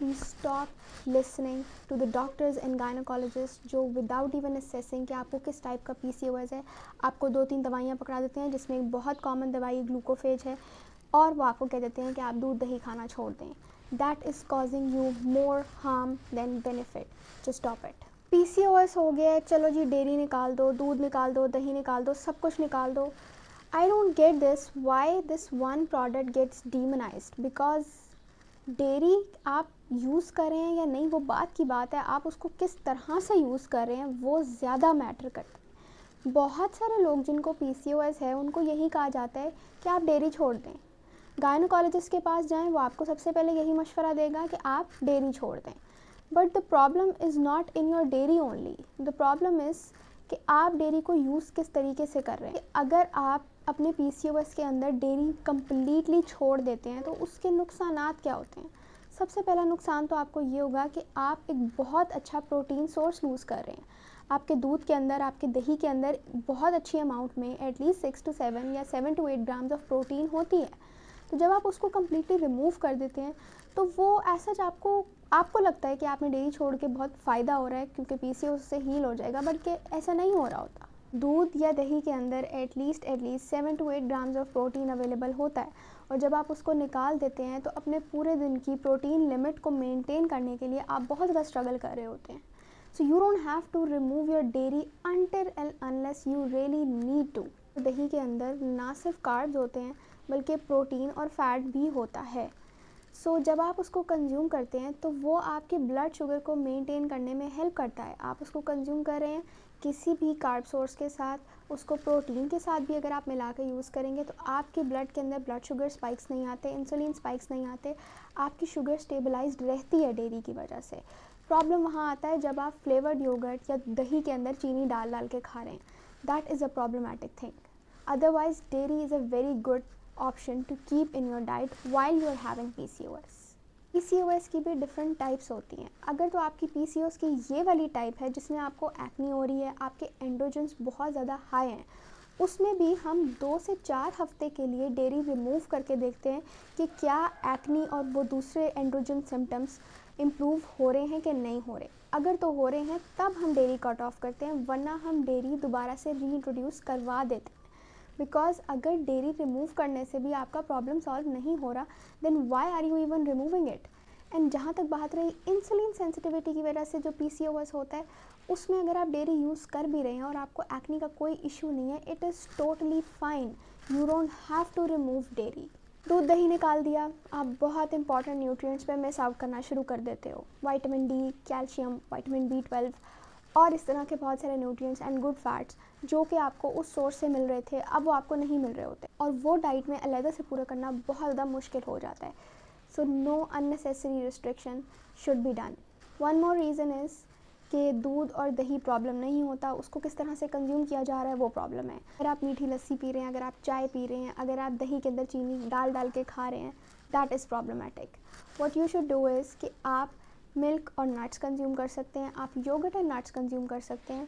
Please stop listening to the doctors and gynecologists जो without even assessing कि आपको किस टाइप का PCOS है, आपको 2-3 दवाइयाँ पकड़ा देते हैं, जिसमें एक बहुत कॉमन दवाई ग्लूकोफेज है, और वो आपको कह देते हैं कि आप दूध दही खाना छोड़ दें. That is causing you more harm than benefit. Just stop it. PCOS हो गया है, चलो जी डेयरी निकाल दो, दूध निकाल दो, दही निकाल दो, सब कुछ निकाल दो. I don't get this, why this one product gets demonized, because dairy आप यूज़ कर रहे हैं या नहीं वो बात की बात है, आप उसको किस तरह से यूज़ कर रहे हैं वो ज़्यादा मैटर करता है. बहुत सारे लोग जिनको PCOS है उनको यही कहा जाता है कि आप डेयरी छोड़ दें. गायनोकोलॉजिस्ट के पास जाएं, वो आपको सबसे पहले यही मशवरा देगा कि आप डेयरी छोड़ दें. But the problem is not in your dairy only, the problem is कि आप डेयरी को यूज़ किस तरीके से कर रहे हैं. अगर आप अपने PCOS के अंदर डेयरी कम्प्लीटली छोड़ देते हैं तो उसके नुकसानात क्या होते हैं. सबसे पहला नुकसान तो आपको ये होगा कि आप एक बहुत अच्छा प्रोटीन सोर्स लूज़ कर रहे हैं. आपके दूध के अंदर, आपके दही के अंदर बहुत अच्छी अमाउंट में एटलीस्ट 6 to 7 या 7 to 8 ग्राम्स ऑफ प्रोटीन होती है. तो जब आप उसको कम्प्लीटली रिमूव कर देते हैं तो वो ऐसा आपको लगता है कि आपने डेयरी छोड़ के बहुत फ़ायदा हो रहा है क्योंकि PCOS से हील हो जाएगा, बट कि ऐसा नहीं हो रहा होता. दूध या दही के अंदर at least 7 to 8 grams of protein available होता है, और जब आप उसको निकाल देते हैं तो अपने पूरे दिन की प्रोटीन लिमिट को मेंटेन करने के लिए आप बहुत ज़्यादा स्ट्रगल कर रहे होते हैं. So you don't have to remove your dairy until and unless you really need to. दही के अंदर ना सिर्फ कार्ब्स होते हैं बल्कि प्रोटीन और फैट भी होता है. सो जब आप उसको कंज्यूम करते हैं तो वो आपके ब्लड शुगर को मेंटेन करने में हेल्प करता है. आप उसको कंज्यूम कर रहे हैं किसी भी कार्ब सोर्स के साथ, उसको प्रोटीन के साथ भी अगर आप मिला कर यूज़ करेंगे तो आपके ब्लड के अंदर ब्लड शुगर स्पाइक्स नहीं आते, इंसुलिन स्पाइक्स नहीं आते, आपकी शुगर स्टेबलाइज्ड रहती है डेयरी की वजह से. प्रॉब्लम वहाँ आता है जब आप फ्लेवर्ड योगर्ट या दही के अंदर चीनी डाल डाल के खा रहे हैं. That is a problematic thing. Otherwise dairy is a very good option to keep in your diet while you are having PCOS. PCOS की भी डिफरेंट टाइप्स होती हैं. अगर तो आपकी PCOS की ये वाली टाइप है जिसमें आपको एक्नी हो रही है, आपके एंड्रोजन्स बहुत ज़्यादा हाई हैं, उसमें भी हम 2 से 4 हफ्ते के लिए डेयरी रिमूव करके देखते हैं कि क्या एक्नी और वो दूसरे एंड्रोजन सिम्टम्स इम्प्रूव हो रहे हैं कि नहीं हो रहे. अगर तो हो रहे हैं तब हम डेयरी कट ऑफ करते हैं, वरना हम डेयरी दोबारा से रीइंट्रोड्यूस करवा देते हैं. बिकॉज अगर डेयरी रिमूव करने से भी आपका प्रॉब्लम सॉल्व नहीं हो रहा, then why are you even removing it. And जहाँ तक बात रही इंसुलिन सेंसिटिविटी की वजह से जो PCOS होता है, उसमें अगर आप डेयरी यूज़ कर भी रहे हैं और आपको एक्नी का कोई इशू नहीं है, it is totally fine. You don't have to remove dairy. दूध दही निकाल दिया, आप बहुत इंपॉर्टेंट न्यूट्रिएंट्स पे मिस आउट करना शुरू कर देते हो. Vitamin D, calcium, vitamin B12 और इस तरह के बहुत सारे न्यूट्रिएंट्स एंड गुड फैट्स जो कि आपको उस सोर्स से मिल रहे थे, अब वो आपको नहीं मिल रहे होते, और वो डाइट में अलग से पूरा करना बहुत ज़्यादा मुश्किल हो जाता है. So know unnecessary restriction should be done. One more reason is कि दूध और दही प्रॉब्लम नहीं होता, उसको किस तरह से कंज्यूम किया जा रहा है वो प्रॉब्लम है. अगर आप मीठी लस्सी पी रहे हैं, अगर आप चाय पी रहे हैं, अगर आप दही के अंदर चीनी डाल डाल के खा रहे हैं, that is problematic. What you should do is कि आप मिल्क और नट्स कंज्यूम कर सकते हैं, आप योगर्ट एंड नट्स कंज्यूम कर सकते हैं,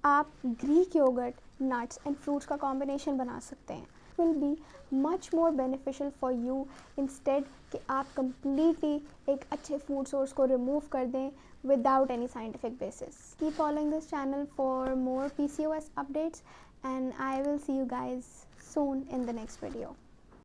आप Greek yogurt, nuts and fruits का कॉम्बिनेशन बना सकते हैं. Will be much more beneficial for you instead कि आप कम्प्लीटली एक अच्छे फूड सोर्स को रिमूव कर दें without any scientific basis. Keep following this channel for more PCOS updates, and I will see you guys soon in the next video.